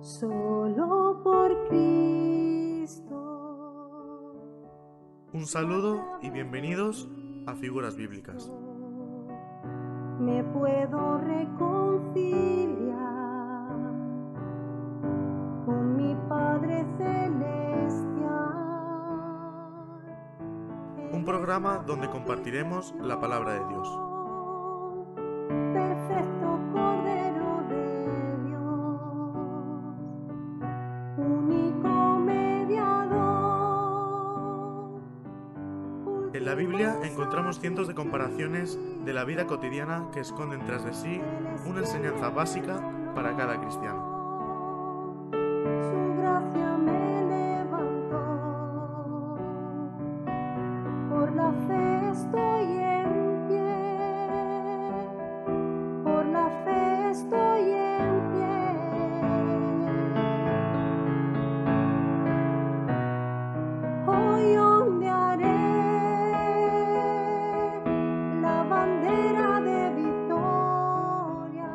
solo por Cristo. Un saludo y bienvenidos a Figuras Bíblicas. Me puedo reconciliar con mi Padre Celestial. Un programa donde compartiremos la palabra de Dios. Perfecto Cordero de Dios, único mediador. En la Biblia encontramos cientos de comparaciones de la vida cotidiana que esconden tras de sí una enseñanza básica para cada cristiano. Su gracia me levantó, por la fe estoy en pie, por la fe estoy en pie. Hoy ondearé la bandera de victoria.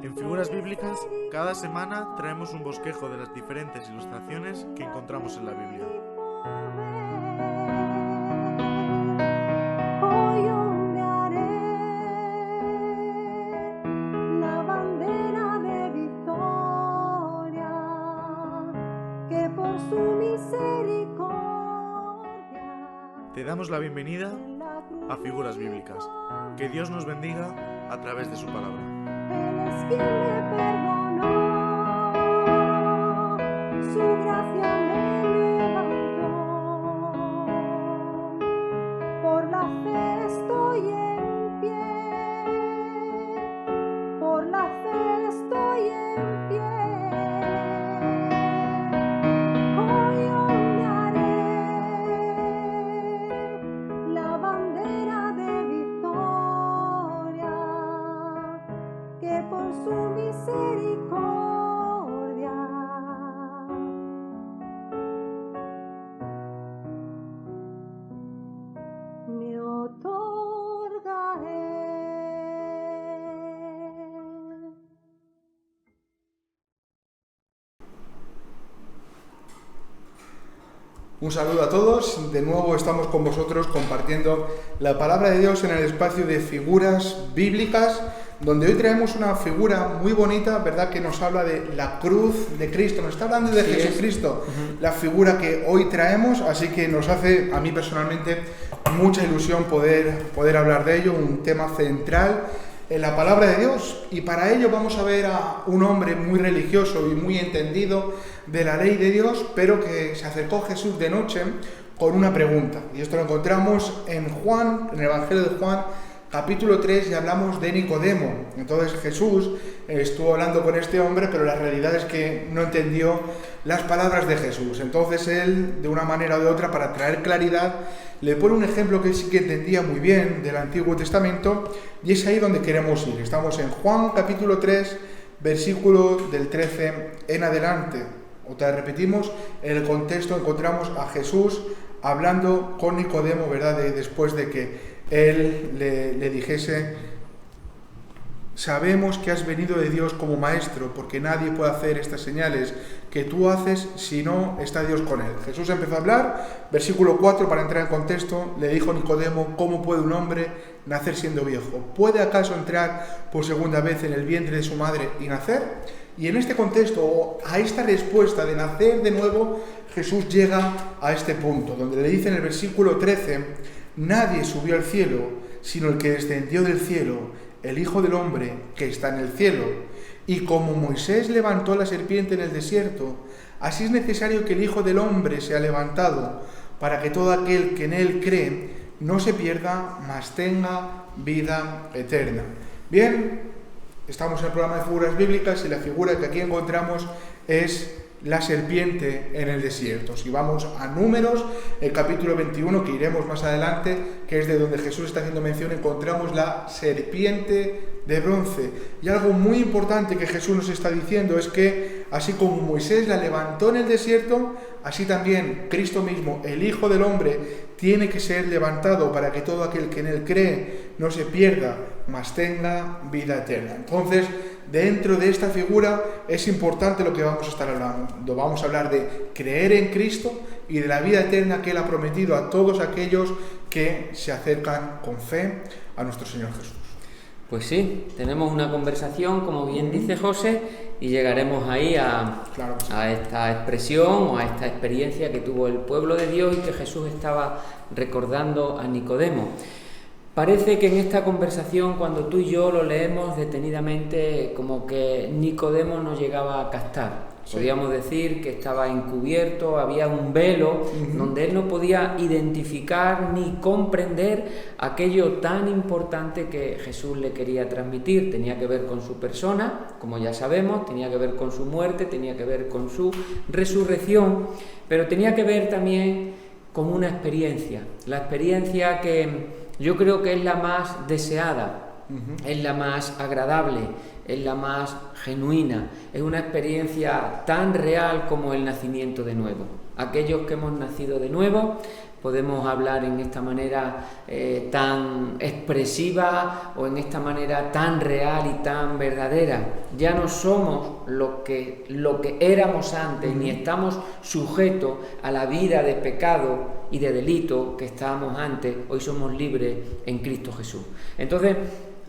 En Figuras Bíblicas, cada semana traemos un bosquejo de las diferentes ilustraciones que encontramos en la Biblia. Hoy ondearé la bandera de victoria, que por su misericordia Te damos la bienvenida a Figuras Bíblicas. Que Dios nos bendiga a través de su palabra. Él es quien me perdonó, su gracia me levantó, por la fe estoy en pie, por la fe estoy en pie. Hoy ondearé la bandera de victoria, que por su misericordia me otorga Él. Un saludo a todos, de nuevo estamos con vosotros compartiendo la palabra de Dios en el espacio de Figuras Bíblicas, donde hoy traemos una figura muy bonita, ¿verdad?, que nos habla de la cruz de Cristo, nos está hablando de Jesucristo, la figura que hoy traemos, así que nos hace, a mí personalmente, mucha ilusión poder hablar de ello, un tema central en la palabra de Dios, y para ello vamos a ver a un hombre muy religioso y muy entendido de la ley de Dios, pero que se acercó a Jesús de noche con una pregunta, y esto lo encontramos en Juan, en el Evangelio de Juan, capítulo 3, y hablamos de Nicodemo. Entonces Jesús estuvo hablando con este hombre, pero la realidad es que no entendió las palabras de Jesús. Entonces él, de una manera o de otra, para traer claridad, le pone un ejemplo que él sí que entendía muy bien del Antiguo Testamento, y es ahí donde queremos ir. Estamos en Juan capítulo 3, versículo del 13 en adelante. Otra vez repetimos, en el contexto encontramos a Jesús hablando con Nicodemo, ¿verdad?, después de que él le dijese: sabemos que has venido de Dios como maestro, porque nadie puede hacer estas señales que tú haces si no está Dios con él. Jesús empezó a hablar, versículo 4, para entrar en contexto, le dijo Nicodemo: ¿cómo puede un hombre nacer siendo viejo? ¿Puede acaso entrar por segunda vez en el vientre de su madre y nacer? Y en este contexto, a esta respuesta de nacer de nuevo, Jesús llega a este punto, donde le dice en el versículo 13: nadie subió al cielo, sino el que descendió del cielo, el Hijo del Hombre que está en el cielo. Y como Moisés levantó la serpiente en el desierto, así es necesario que el Hijo del Hombre sea levantado, para que todo aquel que en él cree no se pierda, mas tenga vida eterna. Bien, estamos en el programa de Figuras Bíblicas, y la figura que aquí encontramos es la serpiente en el desierto. Si vamos a Números, el capítulo 21, que iremos más adelante, que es de donde Jesús está haciendo mención, encontramos la serpiente de bronce. Y algo muy importante que Jesús nos está diciendo es que, así como Moisés la levantó en el desierto, así también Cristo mismo, el Hijo del Hombre, tiene que ser levantado para que todo aquel que en él cree no se pierda, mas tenga vida eterna. Entonces, dentro de esta figura es importante lo que vamos a estar hablando. Vamos a hablar de creer en Cristo y de la vida eterna que Él ha prometido a todos aquellos que se acercan con fe a nuestro Señor Jesús. Pues sí, tenemos una conversación, como bien dice José, y llegaremos ahí Claro que sí. a esta expresión o a esta experiencia que tuvo el pueblo de Dios y que Jesús estaba recordando a Nicodemo. Parece que en esta conversación, cuando tú y yo lo leemos detenidamente, como que Nicodemo no llegaba a captar. Sí. Podríamos decir que estaba encubierto, había un velo donde él no podía identificar ni comprender aquello tan importante que Jesús le quería transmitir. Tenía que ver con su persona, como ya sabemos, tenía que ver con su muerte, tenía que ver con su resurrección, pero tenía que ver también con una experiencia, la experiencia que yo creo que es la más deseada, es la más agradable, es la más genuina, es una experiencia tan real como el nacimiento de nuevo. Aquellos que hemos nacido de nuevo podemos hablar en esta manera tan expresiva o en esta manera tan real y tan verdadera. Ya no somos lo que éramos antes, ni estamos sujetos a la vida de pecado y de delito que estábamos antes. Hoy somos libres en Cristo Jesús. Entonces,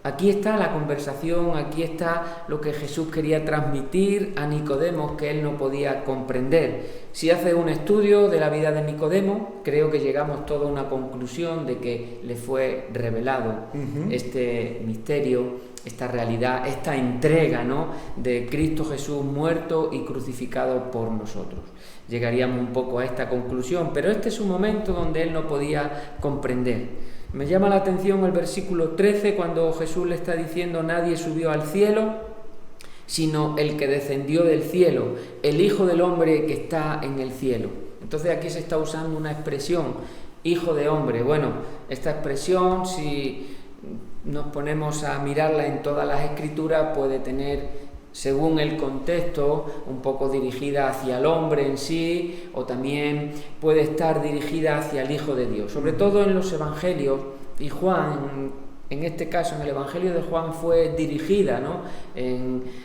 aquí está la conversación, aquí está lo que Jesús quería transmitir a Nicodemo, que él no podía comprender. Si haces un estudio de la vida de Nicodemo, creo que llegamos todos a una conclusión de que le fue revelado este misterio, esta realidad, esta entrega, ¿no?, de Cristo Jesús muerto y crucificado por nosotros. Llegaríamos un poco a esta conclusión, pero este es un momento donde él no podía comprender. Me llama la atención el versículo 13, cuando Jesús le está diciendo: nadie subió al cielo, sino el que descendió del cielo, el Hijo del Hombre que está en el cielo. Entonces aquí se está usando una expresión, Hijo de Hombre. Bueno, esta expresión, si nos ponemos a mirarla en todas las Escrituras, puede tener, según el contexto, un poco dirigida hacia el hombre en sí, o también puede estar dirigida hacia el Hijo de Dios. Sobre todo en los Evangelios, y Juan, en este caso, en el Evangelio de Juan, fue dirigida, ¿no?,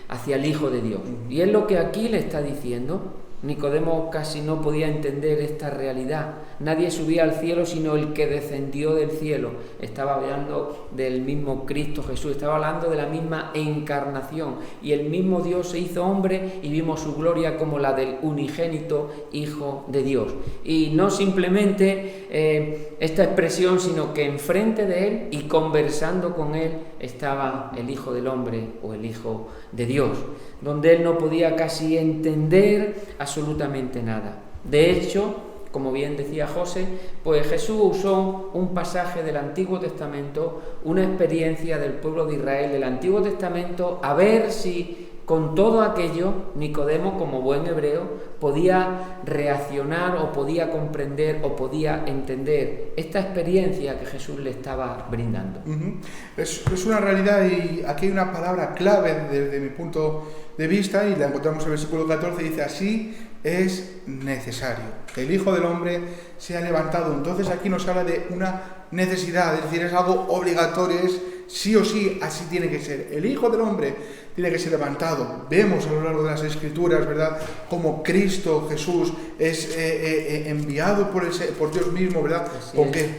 hacia el Hijo de Dios. Y es lo que aquí le está diciendo. Nicodemo casi no podía entender esta realidad. Nadie subía al cielo sino el que descendió del cielo. Estaba hablando del mismo Cristo Jesús, estaba hablando de la misma encarnación. Y el mismo Dios se hizo hombre y vimos su gloria como la del unigénito Hijo de Dios. Y no simplemente esta expresión, sino que enfrente de él y conversando con él estaba el Hijo del Hombre o el Hijo de Dios, donde él no podía casi entender absolutamente nada. De hecho, como bien decía José, pues Jesús usó un pasaje del Antiguo Testamento, una experiencia del pueblo de Israel del Antiguo Testamento, a ver si con todo aquello Nicodemo, como buen hebreo, podía reaccionar o podía comprender o podía entender esta experiencia que Jesús le estaba brindando. Es una realidad, y aquí hay una palabra clave desde mi punto de vista, y la encontramos en el versículo 14, dice: así es necesario que el Hijo del Hombre sea levantado. Entonces aquí nos habla de una necesidad, es decir, es algo obligatorio, es sí o sí, así tiene que ser. El Hijo del Hombre tiene que ser levantado. Vemos a lo largo de las Escrituras, ¿verdad?, como Cristo Jesús es enviado por Dios mismo, ¿verdad?,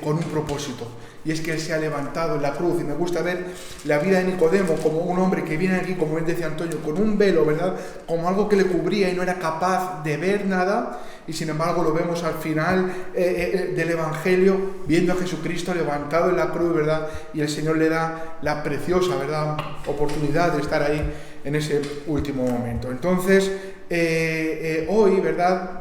con un propósito. Y es que Él se ha levantado en la cruz. Y me gusta ver la vida de Nicodemo como un hombre que viene aquí, como bien decía Antonio, con un velo, ¿verdad?, como algo que le cubría y no era capaz de ver nada. Y sin embargo lo vemos al final del Evangelio, viendo a Jesucristo levantado en la cruz, ¿verdad? Y el Señor le da la preciosa, ¿verdad?, oportunidad de estar ahí en ese último momento. Entonces, hoy, ¿verdad?,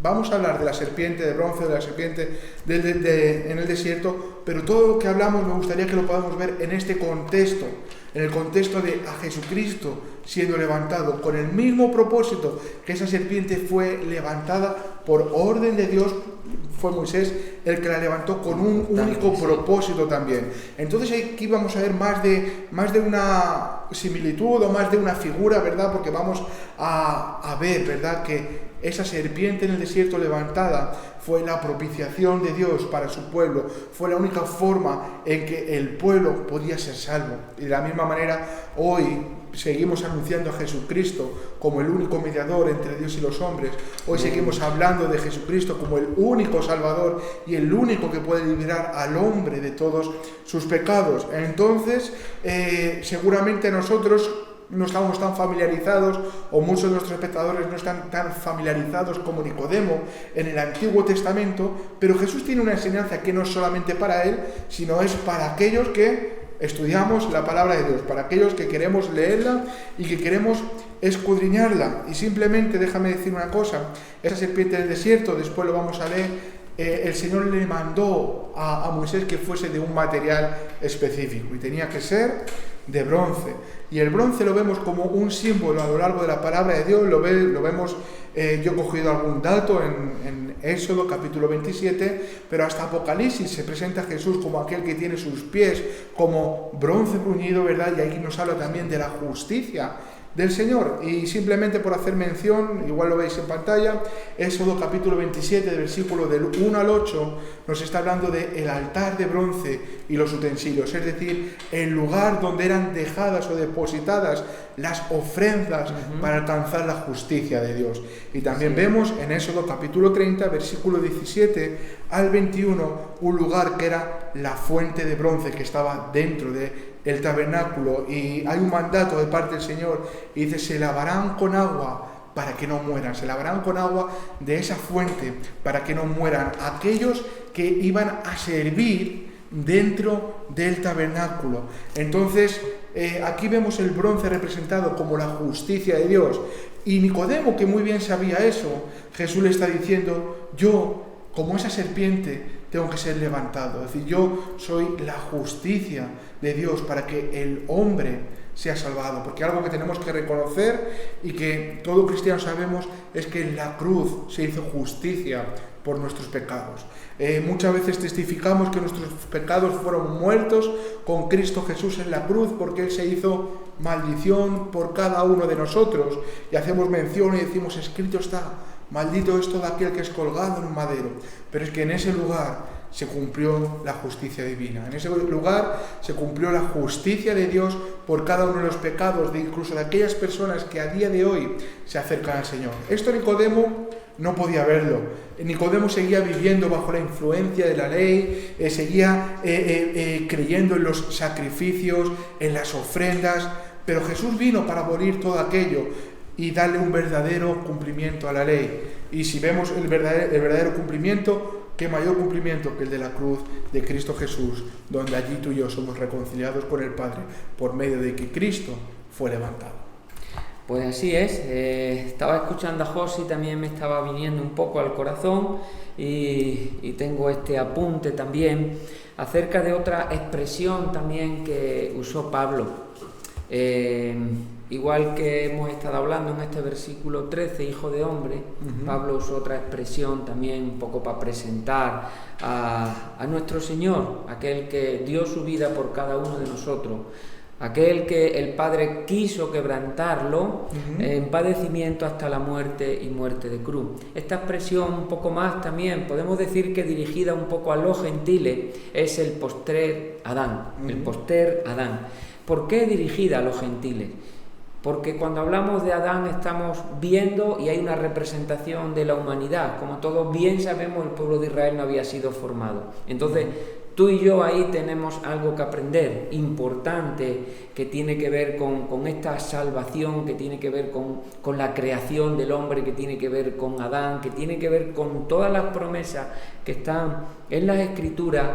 vamos a hablar de la serpiente de bronce, de la serpiente en el desierto, pero todo lo que hablamos me gustaría que lo podamos ver en este contexto, en el contexto de a Jesucristo siendo levantado, con el mismo propósito que esa serpiente fue levantada por orden de Dios. Fue Moisés el que la levantó con un único propósito también. Entonces aquí vamos a ver más de una similitud o más de una figura, ¿verdad? Porque vamos a ver, ¿verdad?, que esa serpiente en el desierto levantada fue la propiciación de Dios para su pueblo, fue la única forma en que el pueblo podía ser salvo. Y de la misma manera, hoy seguimos anunciando a Jesucristo como el único mediador entre Dios y los hombres. Hoy seguimos hablando de Jesucristo como el único Salvador y el único que puede liberar al hombre de todos sus pecados. Entonces, seguramente nosotros no estamos tan familiarizados, o muchos de nuestros espectadores no están tan familiarizados como Nicodemo en el Antiguo Testamento, pero Jesús tiene una enseñanza que no es solamente para él, sino es para aquellos que estudiamos la palabra de Dios, para aquellos que queremos leerla y que queremos escudriñarla. Y simplemente déjame decir una cosa: esa serpiente del desierto, después lo vamos a leer, el Señor le mandó a Moisés que fuese de un material específico y tenía que ser de bronce. Y el bronce lo vemos como un símbolo a lo largo de la palabra de Dios. Lo vemos, yo he cogido algún dato en Éxodo capítulo 27, pero hasta Apocalipsis se presenta a Jesús como aquel que tiene sus pies como bronce bruñido, ¿verdad? Y aquí nos habla también de la justicia del Señor. Y simplemente por hacer mención, igual lo veis en pantalla, Éxodo capítulo 27, del versículo del 1 al 8, nos está hablando del altar de bronce y los utensilios, es decir, el lugar donde eran dejadas o depositadas las ofrendas para alcanzar la justicia de Dios. Y también vemos en Éxodo capítulo 30, versículo 17 al 21, un lugar que era la fuente de bronce que estaba dentro de el tabernáculo, y hay un mandato de parte del Señor y dice: se lavarán con agua para que no mueran, se lavarán con agua de esa fuente para que no mueran aquellos que iban a servir dentro del tabernáculo. Entonces aquí vemos el bronce representado como la justicia de Dios, y Nicodemo, que muy bien sabía eso, Jesús le está diciendo: yo, como esa serpiente, tengo que ser levantado. Es decir, yo soy la justicia de Dios para que el hombre sea salvado. Porque algo que tenemos que reconocer y que todo cristiano sabemos es que en la cruz se hizo justicia por nuestros pecados. Muchas veces testificamos que nuestros pecados fueron muertos con Cristo Jesús en la cruz, porque Él se hizo maldición por cada uno de nosotros. Y hacemos mención y decimos: escrito está, maldito es todo aquel que es colgado en un madero. Pero es que en ese lugar se cumplió la justicia divina. En ese lugar se cumplió la justicia de Dios por cada uno de los pecados, incluso de aquellas personas que a día de hoy se acercan al Señor. Esto Nicodemo no podía verlo. Nicodemo seguía viviendo bajo la influencia de la ley, seguía creyendo en los sacrificios, en las ofrendas, pero Jesús vino para abolir todo aquello y darle un verdadero cumplimiento a la ley. Y si vemos el verdadero cumplimiento, ¿qué mayor cumplimiento que el de la cruz de Cristo Jesús, donde allí tú y yo somos reconciliados con el Padre por medio de que Cristo fue levantado? Pues así es. Estaba escuchando a José y también me estaba viniendo un poco al corazón, y tengo este apunte también acerca de otra expresión también que usó Pablo. Igual que hemos estado hablando en este versículo 13, hijo de hombre, Pablo usó otra expresión también un poco para presentar a nuestro Señor, aquel que dio su vida por cada uno de nosotros, aquel que el Padre quiso quebrantarlo en padecimiento hasta la muerte y muerte de cruz. Esta expresión un poco más también, podemos decir que dirigida un poco a los gentiles, es el postrer Adán, el postrer Adán. ¿Por qué dirigida a los gentiles? Porque cuando hablamos de Adán estamos viendo, y hay una representación de la humanidad. Como todos bien sabemos, el pueblo de Israel no había sido formado. Entonces, tú y yo ahí tenemos algo que aprender, importante, que tiene que ver con esta salvación, que tiene que ver con la creación del hombre, que tiene que ver con Adán, que tiene que ver con todas las promesas que están en las Escrituras,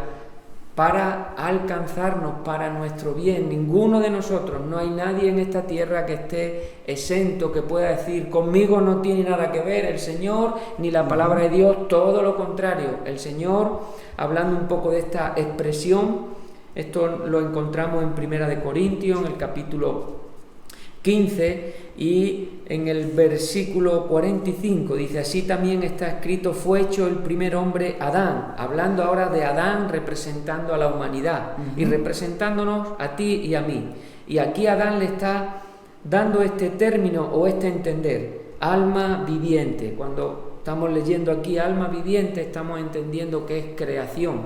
para alcanzarnos, para nuestro bien. Ninguno de nosotros, no hay nadie en esta tierra que esté exento, que pueda decir: conmigo no tiene nada que ver el Señor, ni la palabra de Dios, todo lo contrario. El Señor, hablando un poco de esta expresión, esto lo encontramos en 1 Corintios, en el capítulo 15, y en el versículo 45 dice: así también está escrito, fue hecho el primer hombre Adán, hablando ahora de Adán representando a la humanidad y representándonos a ti y a mí. Y aquí Adán le está dando este término o este entender: alma viviente. Cuando estamos leyendo aquí alma viviente, estamos entendiendo que es creación.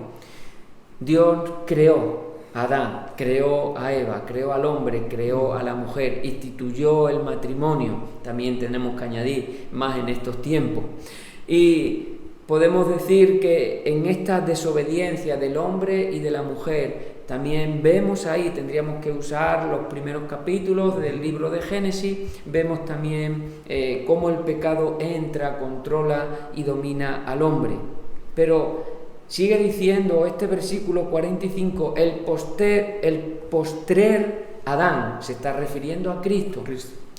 Dios creó a Adán, creó a Eva, creó al hombre, creó a la mujer, instituyó el matrimonio, también tenemos que añadir más en estos tiempos. Y podemos decir que en esta desobediencia del hombre y de la mujer, también vemos ahí, tendríamos que usar los primeros capítulos del libro de Génesis, vemos también cómo el pecado entra, controla y domina al hombre. Pero sigue diciendo este versículo 45, el postrer Adán, se está refiriendo a Cristo,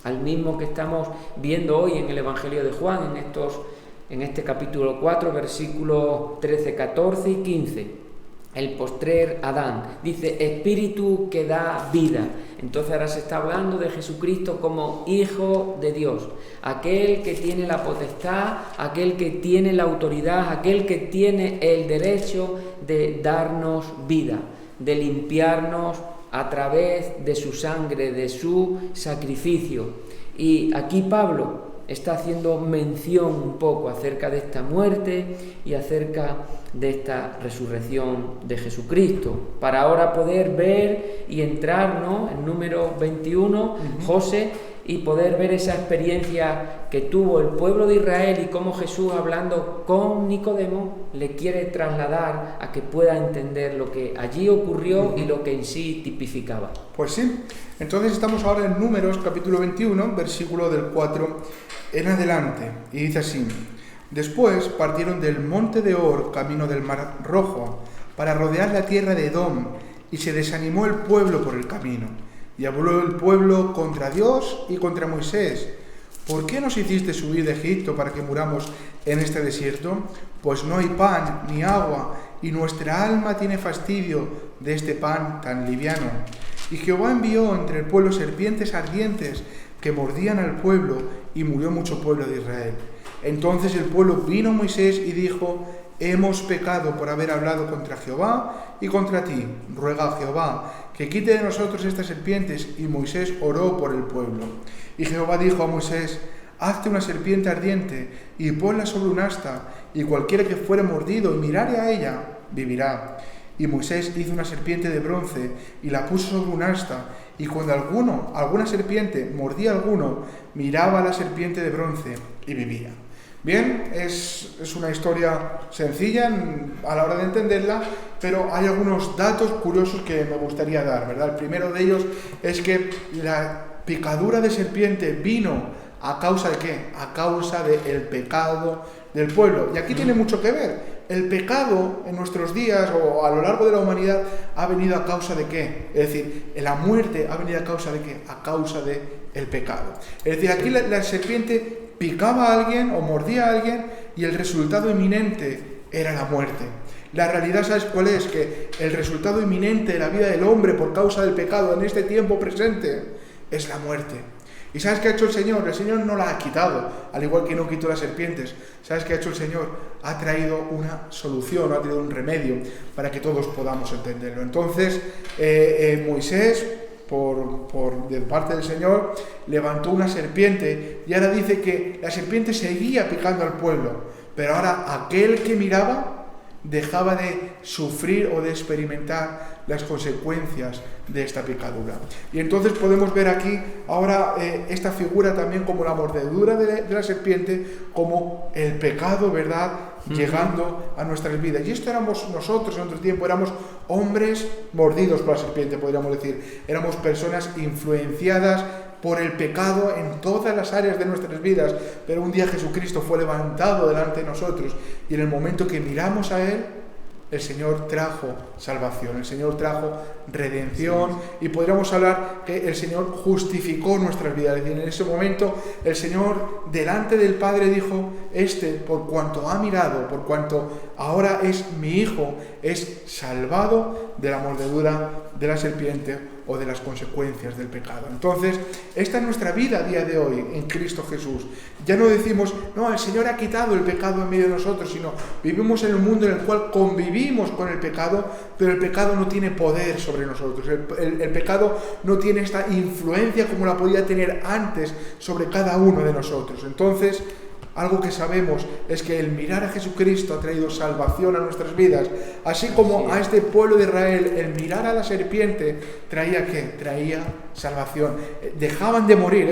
al mismo que estamos viendo hoy en el Evangelio de Juan, en este capítulo 4, versículos 13, 14 y 15. El postrer Adán, dice espíritu que da vida. Entonces ahora se está hablando de Jesucristo como Hijo de Dios, aquel que tiene la potestad, aquel que tiene la autoridad, aquel que tiene el derecho de darnos vida, de limpiarnos a través de su sangre, de su sacrificio. Y aquí Pablo está haciendo mención un poco acerca de esta muerte y acerca de esta resurrección de Jesucristo, para ahora poder ver y entrar, ¿no?, en número 21, José, y poder ver esa experiencia que tuvo el pueblo de Israel y cómo Jesús, hablando con Nicodemo, le quiere trasladar a que pueda entender lo que allí ocurrió y lo que en sí tipificaba. Pues sí, entonces estamos ahora en Números capítulo 21, versículo del 4 en adelante, y dice así: Después partieron del monte de Or, camino del Mar Rojo, para rodear la tierra de Edom, y se desanimó el pueblo por el camino. Y habló el pueblo contra Dios y contra Moisés: ¿Por qué nos hiciste subir de Egipto para que muramos en este desierto? Pues no hay pan ni agua, y nuestra alma tiene fastidio de este pan tan liviano. Y Jehová envió entre el pueblo serpientes ardientes que mordían al pueblo, y murió mucho pueblo de Israel. Entonces el pueblo vino a Moisés y dijo: Hemos pecado por haber hablado contra Jehová y contra ti. Ruega a Jehová que quite de nosotros estas serpientes. Y Moisés oró por el pueblo. Y Jehová dijo a Moisés: Hazte una serpiente ardiente y ponla sobre un asta, y cualquiera que fuere mordido y mirare a ella, vivirá. Y Moisés hizo una serpiente de bronce y la puso sobre un asta, y cuando alguna serpiente mordía a alguno, miraba a la serpiente de bronce y vivía. Bien, es una historia sencilla a la hora de entenderla, pero hay algunos datos curiosos que me gustaría dar, ¿verdad? El primero de ellos es que la picadura de serpiente vino ¿a causa de qué? A causa del pecado del pueblo. Y aquí tiene mucho que ver. El pecado en nuestros días o a lo largo de la humanidad ha venido a causa de ¿qué? Es decir, la muerte ha venido a causa de ¿qué? A causa del pecado. Es decir, aquí la serpiente picaba a alguien o mordía a alguien y el resultado inminente era la muerte. La realidad, ¿sabes cuál es? Que el resultado inminente de la vida del hombre por causa del pecado en este tiempo presente es la muerte. ¿Y sabes qué ha hecho el Señor? El Señor no la ha quitado, al igual que no quitó las serpientes. ¿Sabes qué ha hecho el Señor? Ha traído una solución, ha traído un remedio para que todos podamos entenderlo. Entonces, Moisés, de parte del Señor, levantó una serpiente y ahora dice que la serpiente seguía picando al pueblo, pero ahora aquel que miraba dejaba de sufrir o de experimentar las consecuencias de esta picadura. Y entonces podemos ver aquí ahora esta figura también como la mordedura de la serpiente, como el pecado, ¿verdad?, llegando a nuestras vidas. Y esto éramos nosotros en otro tiempo, éramos hombres mordidos por la serpiente, podríamos decir. Éramos personas influenciadas por el pecado en todas las áreas de nuestras vidas, pero un día Jesucristo fue levantado delante de nosotros y en el momento que miramos a Él, el Señor trajo salvación, el Señor trajo redención, y podríamos hablar que el Señor justificó nuestras vidas. Es decir, en ese momento el Señor delante del Padre dijo: por cuanto ha mirado, por cuanto ahora es mi Hijo, es salvado de la mordedura de la serpiente o de las consecuencias del pecado. Entonces, esta es nuestra vida a día de hoy en Cristo Jesús. Ya no decimos: no, el Señor ha quitado el pecado en medio de nosotros, sino vivimos en un mundo en el cual convivimos con el pecado, pero el pecado no tiene poder sobre nosotros. El pecado no tiene esta influencia como la podía tener antes sobre cada uno de nosotros. Entonces, algo que sabemos es que el mirar a Jesucristo ha traído salvación a nuestras vidas, así como a este pueblo de Israel el mirar a la serpiente traía ¿qué? Traía salvación. Dejaban de morir.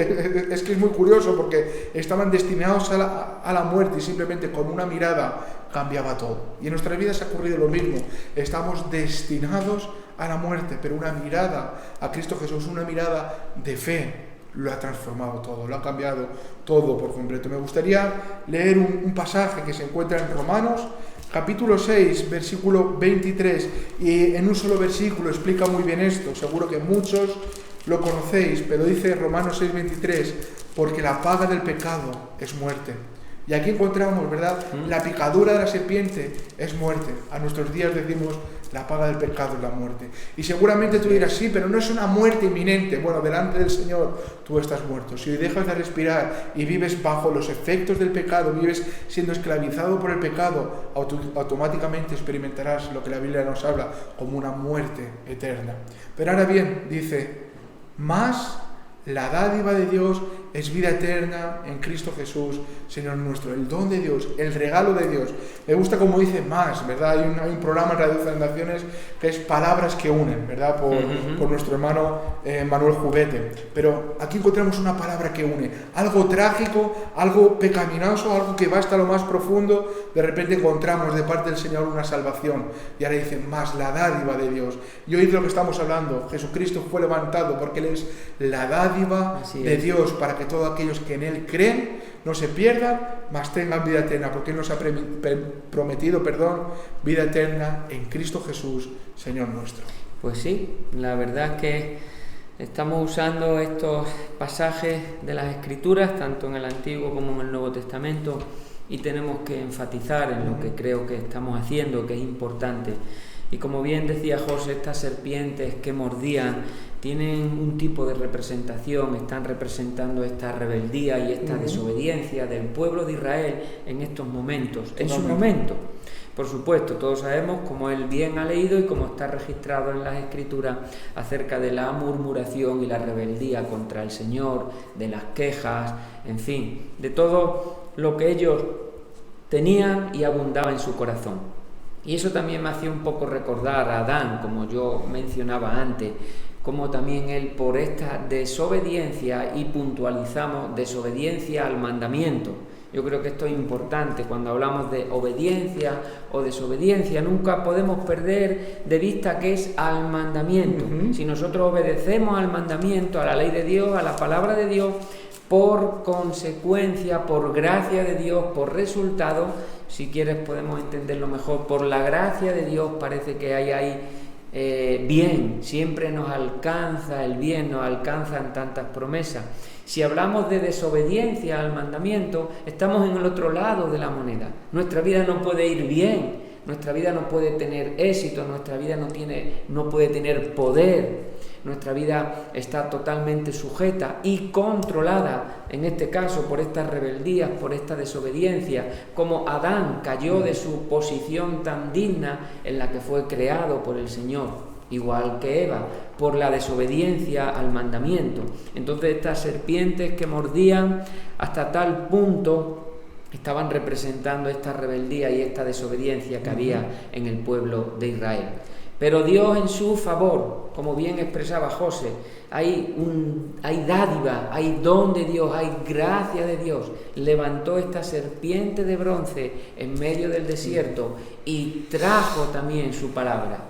Es que es muy curioso porque estaban destinados a la muerte y simplemente con una mirada cambiaba todo. Y en nuestras vidas ha ocurrido lo mismo. Estamos destinados a la muerte, pero una mirada a Cristo Jesús, una mirada de fe, lo ha transformado todo, lo ha cambiado todo por completo. Me gustaría leer un pasaje que se encuentra en Romanos, capítulo 6, versículo 23, y en un solo versículo explica muy bien esto. Seguro que muchos lo conocéis, pero dice Romanos 6, 23, porque la paga del pecado es muerte. Y aquí encontramos, ¿verdad? La picadura de la serpiente es muerte. A nuestros días decimos, la paga del pecado es la muerte. Y seguramente tú dirás, sí, pero no es una muerte inminente. Bueno, delante del Señor tú estás muerto. Si dejas de respirar y vives bajo los efectos del pecado, vives siendo esclavizado por el pecado, automáticamente experimentarás lo que la Biblia nos habla como una muerte eterna. Pero ahora bien, dice, más la dádiva de Dios es vida eterna en Cristo Jesús, Señor nuestro. El don de Dios, el regalo de Dios. Me gusta como dice más, ¿verdad? Hay un programa en Radio Fundaciones que es Palabras que unen, ¿verdad? Por nuestro hermano Manuel Jubete. Pero aquí encontramos una palabra que une. Algo trágico, algo pecaminoso, algo que va hasta lo más profundo. De repente encontramos de parte del Señor una salvación. Y ahora dice, más la dádiva de Dios. Y hoy de lo que estamos hablando, Jesucristo fue levantado porque Él es la dádiva de Dios para que todos aquellos que en Él creen no se pierdan, mas tengan vida eterna, porque Él nos ha prometido vida eterna en Cristo Jesús, Señor nuestro. Pues sí, la verdad es que estamos usando estos pasajes de las Escrituras, tanto en el Antiguo como en el Nuevo Testamento, y tenemos que enfatizar en lo que creo que estamos haciendo, que es importante. Y como bien decía José, estas serpientes que mordían tienen un tipo de representación, están representando esta rebeldía y esta desobediencia del pueblo de Israel en estos momentos, en su momento. Por supuesto, todos sabemos, como él bien ha leído y como está registrado en las Escrituras, acerca de la murmuración y la rebeldía contra el Señor, de las quejas, en fin, de todo lo que ellos tenían y abundaba en su corazón. Y eso también me hacía un poco recordar a Adán, como yo mencionaba antes, como también él por esta desobediencia, y puntualizamos desobediencia al mandamiento. Yo creo que esto es importante cuando hablamos de obediencia o desobediencia. Nunca podemos perder de vista que es al mandamiento. Si nosotros obedecemos al mandamiento, a la ley de Dios, a la palabra de Dios, por consecuencia, por gracia de Dios, por resultado, si quieres podemos entenderlo mejor, por la gracia de Dios parece que hay ahí bien, siempre nos alcanza el bien, nos alcanzan tantas promesas. Si hablamos de desobediencia al mandamiento, estamos en el otro lado de la moneda. Nuestra vida no puede ir bien, nuestra vida no puede tener éxito, nuestra vida no puede tener poder. Nuestra vida está totalmente sujeta y controlada, en este caso, por estas rebeldías, por esta desobediencia, como Adán cayó de su posición tan digna en la que fue creado por el Señor, igual que Eva, por la desobediencia al mandamiento. Entonces estas serpientes que mordían hasta tal punto estaban representando esta rebeldía y esta desobediencia que había en el pueblo de Israel. Pero Dios en su favor, como bien expresaba José, hay dádiva, hay don de Dios, hay gracia de Dios. Levantó esta serpiente de bronce en medio del desierto y trajo también su palabra.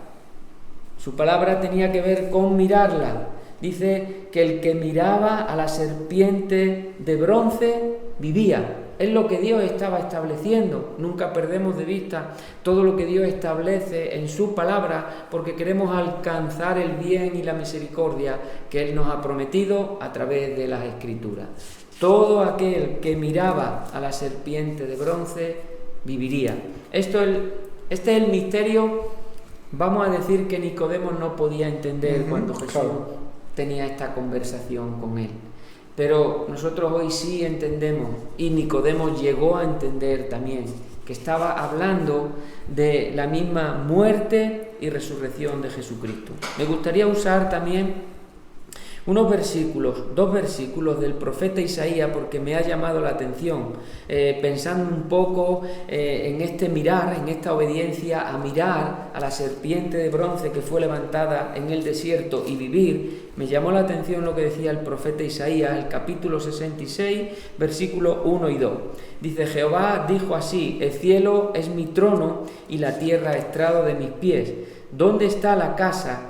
Su palabra tenía que ver con mirarla. Dice que el que miraba a la serpiente de bronce vivía. Es lo que Dios estaba estableciendo. Nunca perdemos de vista todo lo que Dios establece en su palabra, porque queremos alcanzar el bien y la misericordia que Él nos ha prometido a través de las Escrituras. Todo aquel que miraba a la serpiente de bronce viviría. Este es el misterio, vamos a decir, que Nicodemo no podía entender cuando Jesús tenía esta conversación con él. Pero nosotros hoy sí entendemos, y Nicodemo llegó a entender también, que estaba hablando de la misma muerte y resurrección de Jesucristo. Me gustaría usar también dos versículos del profeta Isaías, porque me ha llamado la atención, pensando un poco en este mirar, en esta obediencia a mirar a la serpiente de bronce que fue levantada en el desierto y vivir. Me llamó la atención lo que decía el profeta Isaías, el capítulo 66, versículos 1 y 2. Dice: Jehová dijo así: el cielo es mi trono y la tierra estrado de mis pies. ¿Dónde está la casa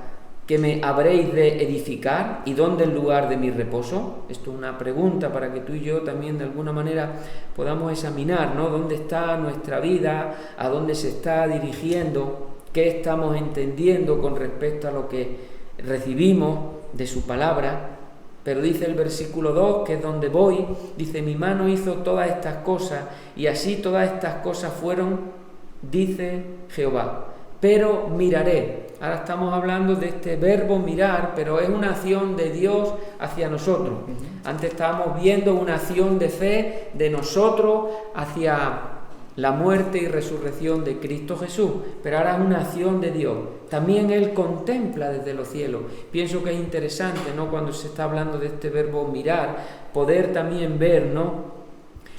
que me habréis de edificar y dónde el lugar de mi reposo? Esto es una pregunta para que tú y yo también de alguna manera podamos examinar, ¿no? ¿Dónde está nuestra vida? ¿A dónde se está dirigiendo? ¿Qué estamos entendiendo con respecto a lo que recibimos de su palabra? Pero dice el versículo 2, que es donde voy, dice: mi mano hizo todas estas cosas y así todas estas cosas fueron, dice Jehová. Pero miraré. Ahora estamos hablando de este verbo mirar, pero es una acción de Dios hacia nosotros. Antes estábamos viendo una acción de fe de nosotros hacia la muerte y resurrección de Cristo Jesús, pero ahora es una acción de Dios. También Él contempla desde los cielos. Pienso que es interesante, ¿no?, cuando se está hablando de este verbo mirar, poder también ver, ¿no?,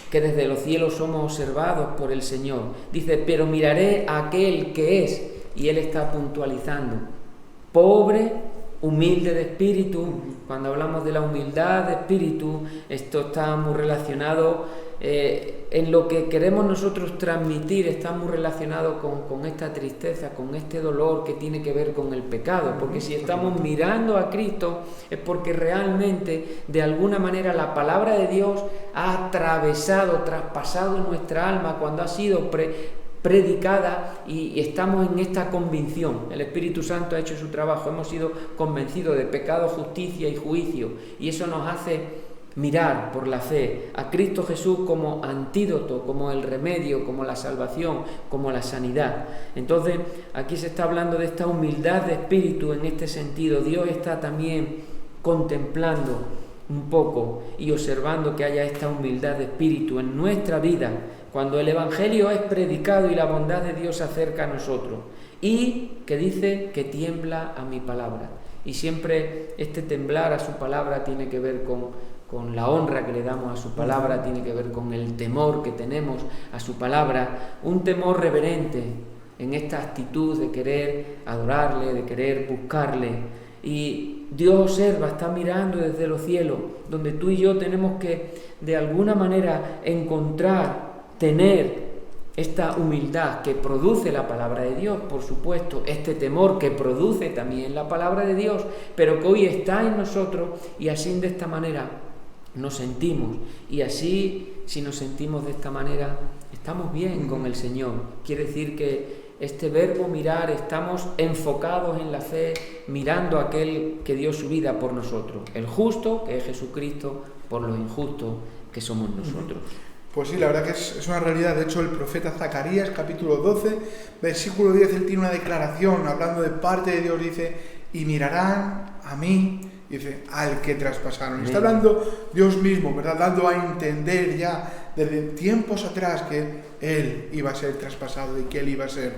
que desde los cielos somos observados por el Señor. Dice: pero miraré a aquel que es, y Él está puntualizando, pobre, humilde de espíritu. Cuando hablamos de la humildad de espíritu, esto está muy relacionado en lo que queremos nosotros transmitir, está muy relacionado con esta tristeza, con este dolor que tiene que ver con el pecado, porque si estamos mirando a Cristo es porque realmente de alguna manera la palabra de Dios ha atravesado, traspasado nuestra alma cuando ha sido predicada, y estamos en esta convicción. El Espíritu Santo ha hecho su trabajo, hemos sido convencidos de pecado, justicia y juicio, y eso nos hace mirar por la fe a Cristo Jesús como antídoto, como el remedio, como la salvación, como la sanidad. Entonces aquí se está hablando de esta humildad de espíritu. En este sentido, Dios está también contemplando un poco y observando que haya esta humildad de espíritu en nuestra vida cuando el Evangelio es predicado y la bondad de Dios se acerca a nosotros, y que dice que tiembla a mi palabra. Y siempre este temblar a su palabra tiene que ver con la honra que le damos a su palabra, tiene que ver con el temor que tenemos a su palabra, un temor reverente en esta actitud de querer adorarle, de querer buscarle. Y Dios observa, está mirando desde los cielos, donde tú y yo tenemos que de alguna manera tener esta humildad que produce la palabra de Dios, por supuesto, este temor que produce también la palabra de Dios, pero que hoy está en nosotros, y así de esta manera nos sentimos, y así si nos sentimos de esta manera estamos bien con el Señor. Quiere decir que este verbo mirar, estamos enfocados en la fe, mirando a aquel que dio su vida por nosotros, el justo, que es Jesucristo, por los injustos, que somos nosotros. Pues sí, la verdad que es una realidad. De hecho, el profeta Zacarías, capítulo 12, versículo 10, él tiene una declaración hablando de parte de Dios, dice: y mirarán a mí, dice, al que traspasaron. Está hablando Dios mismo, ¿verdad? Dando a entender ya desde tiempos atrás que Él iba a ser traspasado y que Él iba a ser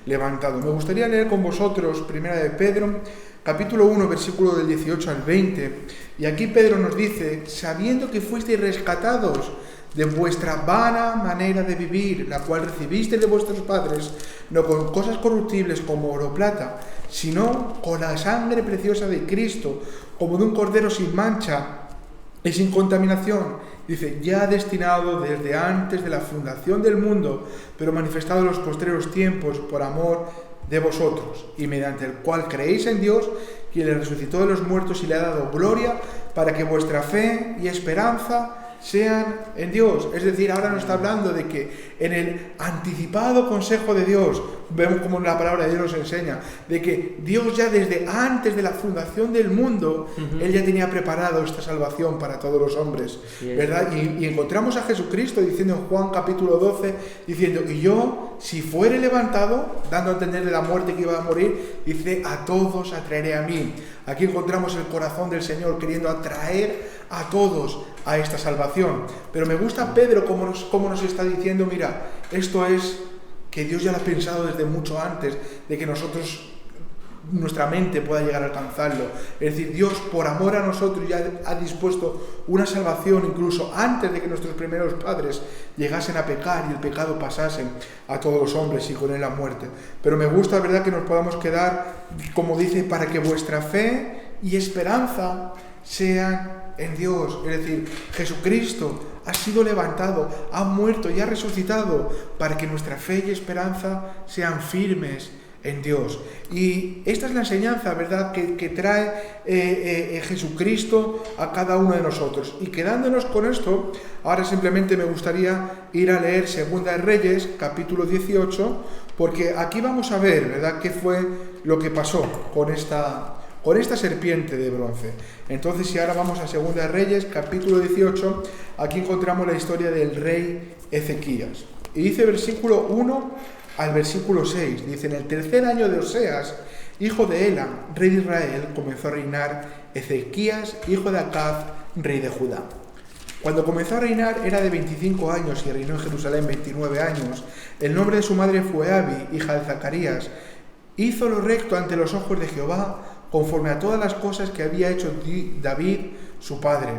levantado. Me gustaría leer con vosotros Primera de Pedro, capítulo 1, versículo del 18 al 20. Y aquí Pedro nos dice: sabiendo que fuisteis rescatados de vuestra vana manera de vivir, la cual recibisteis de vuestros padres, no con cosas corruptibles como oro o plata, sino con la sangre preciosa de Cristo, como de un cordero sin mancha y sin contaminación, dice, ya destinado desde antes de la fundación del mundo, pero manifestado en los postreros tiempos por amor de vosotros, y mediante el cual creéis en Dios, quien le resucitó de los muertos y le ha dado gloria, para que vuestra fe y esperanza sean en Dios. Es decir, ahora nos está hablando de que en el anticipado consejo de Dios, vemos como la palabra de Dios nos enseña, de que Dios ya desde antes de la fundación del mundo, Él ya tenía preparado esta salvación para todos los hombres, ¿verdad? Y encontramos a Jesucristo diciendo en Juan capítulo 12, diciendo, y yo, si fuere levantado, dando a entender de la muerte que iba a morir, dice, a todos atraeré a mí. Aquí encontramos el corazón del Señor queriendo atraer a todos a esta salvación. Pero me gusta Pedro cómo nos está diciendo, mira, esto es que Dios ya lo ha pensado desde mucho antes de que nosotros nuestra mente pueda llegar a alcanzarlo. Es decir, Dios por amor a nosotros ya ha dispuesto una salvación incluso antes de que nuestros primeros padres llegasen a pecar y el pecado pasase a todos los hombres y con él la muerte. Pero me gusta, ¿verdad?, que nos podamos quedar, como dice, para que vuestra fe y esperanza sean en Dios. Es decir, Jesucristo ha sido levantado, ha muerto y ha resucitado para que nuestra fe y esperanza sean firmes en Dios. Y esta es la enseñanza, ¿verdad?, que trae Jesucristo a cada uno de nosotros. Y quedándonos con esto, ahora simplemente me gustaría ir a leer Segunda de Reyes, capítulo 18, porque aquí vamos a ver, ¿verdad?, qué fue lo que pasó con esta serpiente de bronce. Entonces, si ahora vamos a Segunda de Reyes, capítulo 18, aquí encontramos la historia del rey Ezequías. Y dice versículo 1 al versículo 6, dice: en el tercer año de Oseas, hijo de Elam, rey de Israel, comenzó a reinar Ezequías, hijo de Acaz, rey de Judá. Cuando comenzó a reinar era de 25 años y reinó en Jerusalén 29 años. El nombre de su madre fue Abi, hija de Zacarías. Hizo lo recto ante los ojos de Jehová, conforme a todas las cosas que había hecho David, su padre.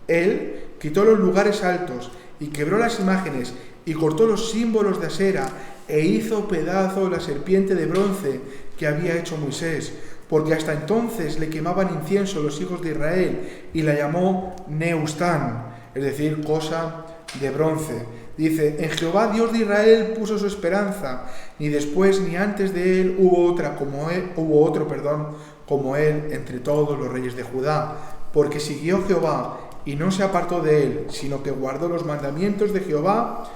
Él quitó los lugares altos y quebró las imágenes y cortó los símbolos de Asera e hizo pedazo la serpiente de bronce que había hecho Moisés, porque hasta entonces le quemaban incienso los hijos de Israel y la llamó Neustán, es decir, cosa de bronce. Dice: en Jehová Dios de Israel puso su esperanza, ni después ni antes de él hubo otro como él entre todos los reyes de Judá, porque siguió Jehová y no se apartó de él, sino que guardó los mandamientos de Jehová,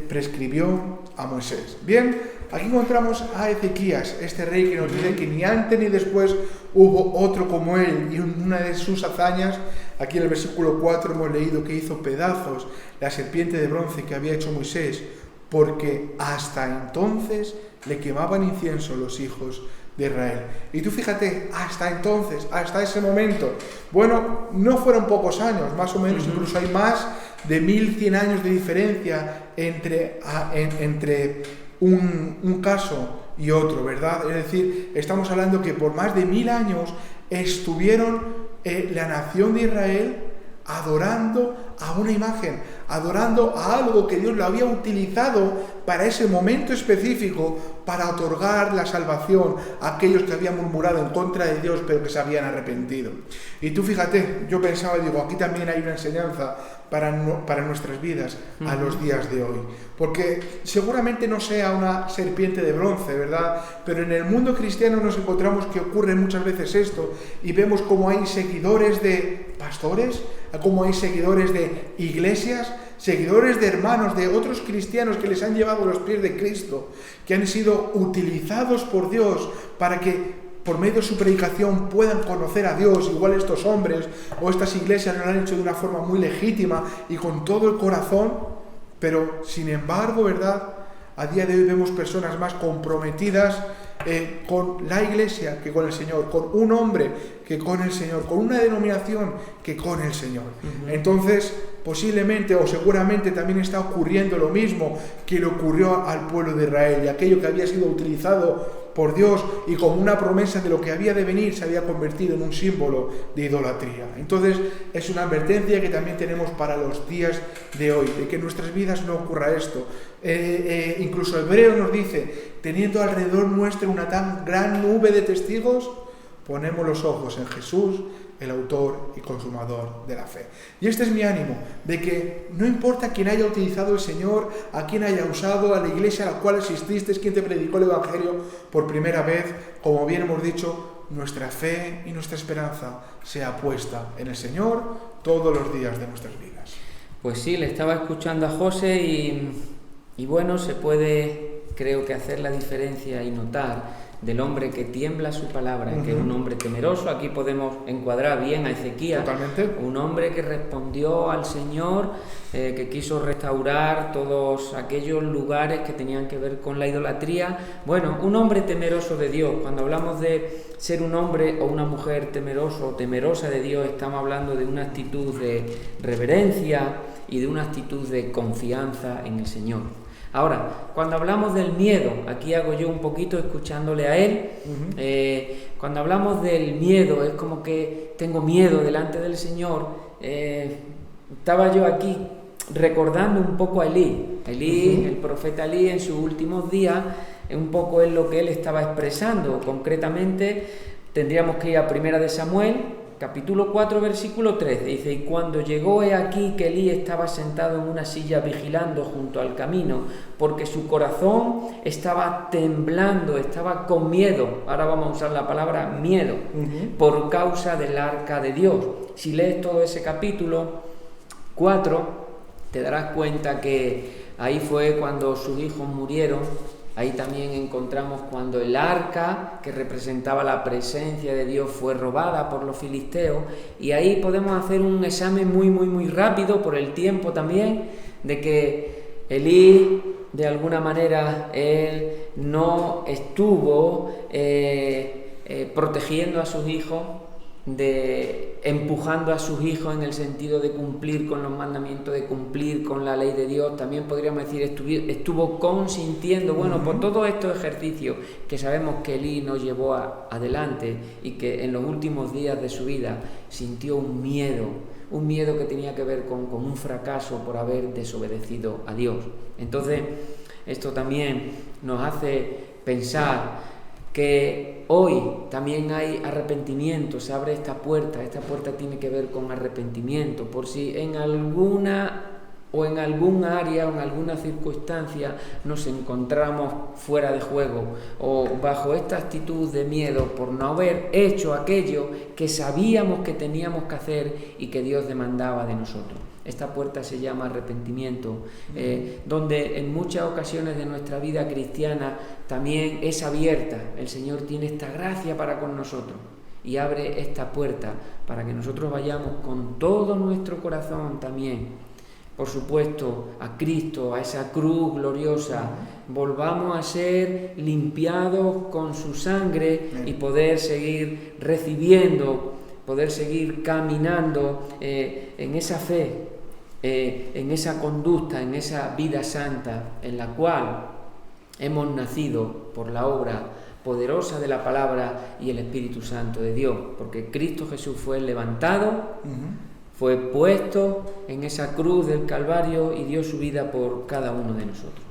prescribió a Moisés. Bien, aquí encontramos a Ezequías, este rey que nos dice que ni antes ni después hubo otro como él, y una de sus hazañas, aquí en el versículo 4 hemos leído que hizo pedazos la serpiente de bronce que había hecho Moisés, porque hasta entonces le quemaban incienso los hijos de Israel. Y tú fíjate, hasta entonces, hasta ese momento, bueno, no fueron pocos años, más o menos, incluso hay más de 1100 años de diferencia entre un caso y otro, ¿verdad? Es decir, estamos hablando que por más de 1000 años estuvieron la nación de Israel adorando a una imagen, adorando a algo que Dios lo había utilizado para ese momento específico, para otorgar la salvación a aquellos que habían murmurado en contra de Dios, pero que se habían arrepentido. Y tú fíjate, yo pensaba, digo, aquí también hay una enseñanza para nuestras vidas a los días de hoy. Porque seguramente no sea una serpiente de bronce, ¿verdad? Pero en el mundo cristiano nos encontramos que ocurre muchas veces esto, y vemos como hay seguidores de pastores, como hay seguidores de iglesias, seguidores de hermanos, de otros cristianos que les han llevado a los pies de Cristo, que han sido utilizados por Dios para que por medio de su predicación puedan conocer a Dios. Igual estos hombres o estas iglesias lo han hecho de una forma muy legítima y con todo el corazón, pero sin embargo, ¿verdad?, a día de hoy vemos personas más comprometidas con la iglesia que con el Señor, con un hombre que con el Señor, con una denominación que con el Señor. Entonces, posiblemente o seguramente también está ocurriendo lo mismo que le ocurrió al pueblo de Israel, y aquello que había sido utilizado por Dios y como una promesa de lo que había de venir se había convertido en un símbolo de idolatría. Entonces es una advertencia que también tenemos para los días de hoy, de que en nuestras vidas no ocurra esto. Incluso Hebreo nos dice: teniendo alrededor nuestro una tan gran nube de testigos, ponemos los ojos en Jesús, el autor y consumador de la fe. Y este es mi ánimo, de que no importa quién haya utilizado el Señor, a quién haya usado, a la iglesia a la cual asististe, quién te predicó el Evangelio por primera vez, como bien hemos dicho, nuestra fe y nuestra esperanza sea puesta en el Señor todos los días de nuestras vidas. Pues sí, le estaba escuchando a José y bueno, se puede, creo que, hacer la diferencia y notar del hombre que tiembla su palabra, que es un hombre temeroso. Aquí podemos encuadrar bien a Ezequías. Totalmente. Un hombre que respondió al Señor, que quiso restaurar todos aquellos lugares que tenían que ver con la idolatría. Bueno, un hombre temeroso de Dios. Cuando hablamos de ser un hombre o una mujer temeroso o temerosa de Dios, estamos hablando de una actitud de reverencia y de una actitud de confianza en el Señor. Ahora, cuando hablamos del miedo, aquí hago yo un poquito escuchándole a él, cuando hablamos del miedo, es como que tengo miedo delante del Señor. Estaba yo aquí recordando un poco a Elí, el profeta Elí en sus últimos días, un poco es lo que él estaba expresando. Concretamente, tendríamos que ir a 1 de Samuel, capítulo 4, versículo 13, dice: y cuando llegó he aquí que Elí estaba sentado en una silla vigilando junto al camino, porque su corazón estaba temblando, estaba con miedo, ahora vamos a usar la palabra miedo, por causa del arca de Dios. Si lees todo ese capítulo 4, te darás cuenta que ahí fue cuando sus hijos murieron. Ahí también encontramos cuando el arca, que representaba la presencia de Dios, fue robada por los filisteos. Y ahí podemos hacer un examen muy rápido, por el tiempo también, de que Elí, de alguna manera, él no estuvo protegiendo a sus hijos, empujando a sus hijos en el sentido de cumplir con los mandamientos, de cumplir con la ley de Dios. También podríamos decir estuvo consintiendo, por todos estos ejercicios que sabemos que Elí nos llevó adelante, y que en los últimos días de su vida sintió un miedo que tenía que ver con un fracaso por haber desobedecido a Dios. Entonces, esto también nos hace pensar que hoy también hay arrepentimiento, se abre esta puerta tiene que ver con arrepentimiento, por si en alguna o en algún área o en alguna circunstancia nos encontramos fuera de juego o bajo esta actitud de miedo por no haber hecho aquello que sabíamos que teníamos que hacer y que Dios demandaba de nosotros. Esta puerta se llama arrepentimiento, donde en muchas ocasiones de nuestra vida cristiana también es abierta. El Señor tiene esta gracia para con nosotros y abre esta puerta para que nosotros vayamos con todo nuestro corazón también, por supuesto, a Cristo, a esa cruz gloriosa. Volvamos a ser limpiados con su sangre y poder seguir recibiendo, poder seguir caminando en esa fe, en esa conducta, en esa vida santa en la cual hemos nacido por la obra poderosa de la palabra y el Espíritu Santo de Dios, porque Cristo Jesús fue levantado, fue puesto en esa cruz del Calvario y dio su vida por cada uno de nosotros.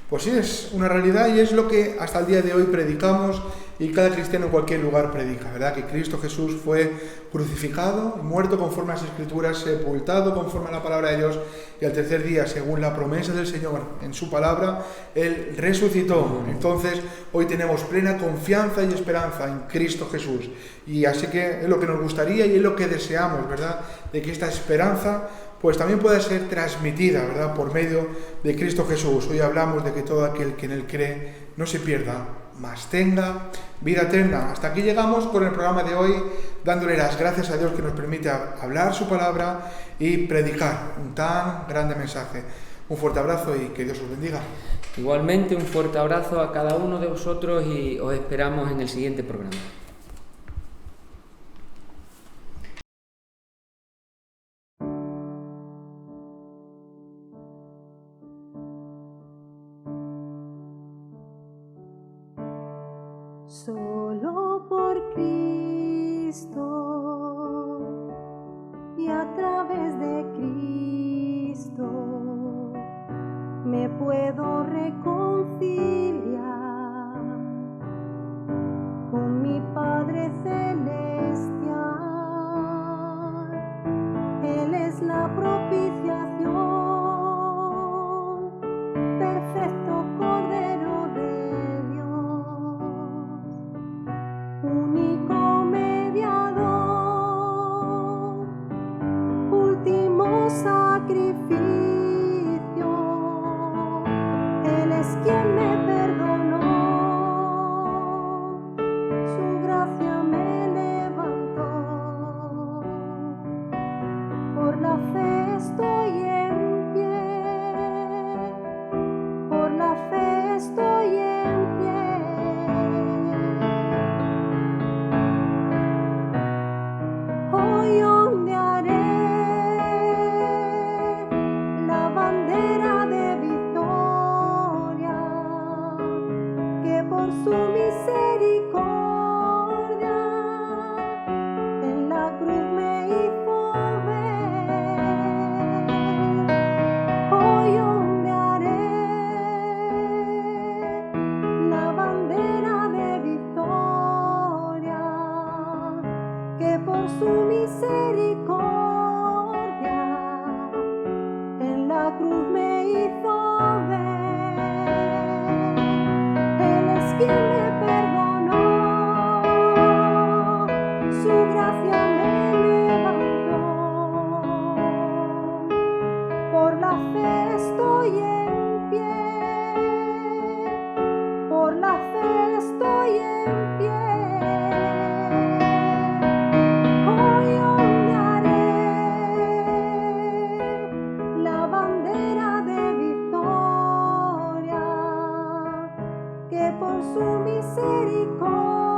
Pues sí, es una realidad y es lo que hasta el día de hoy predicamos y cada cristiano en cualquier lugar predica, ¿verdad? Que Cristo Jesús fue crucificado, muerto conforme a las Escrituras, sepultado conforme a la palabra de Dios, y al tercer día, según la promesa del Señor en su palabra, Él resucitó. Entonces, hoy tenemos plena confianza y esperanza en Cristo Jesús. Y así que es lo que nos gustaría y es lo que deseamos, ¿verdad? De que esta esperanza pues también puede ser transmitida, ¿verdad?, por medio de Cristo Jesús. Hoy hablamos de que todo aquel que en Él cree no se pierda, mas tenga vida eterna. Hasta aquí llegamos con el programa de hoy, dándole las gracias a Dios que nos permite hablar su palabra y predicar un tan grande mensaje. Un fuerte abrazo y que Dios os bendiga. Igualmente, un fuerte abrazo a cada uno de vosotros y os esperamos en el siguiente programa. Solo por Cristo y a través de Cristo me puedo reconciliar con mi Padre Celestial. Él es la propiciación, perfecto Cordero de Dios, único mediador, último sacrificio. Él es quien me por su misericordia en la cruz me hizo ver. Hoy ondearé la bandera de victoria que por su misericordia en la cruz me hizo ver. Él es quien me perdonó, su gracia me levantó. Por la fe estoy en pie, por la fe estoy en pie. Hoy ondearé la bandera de victoria que por su misericordia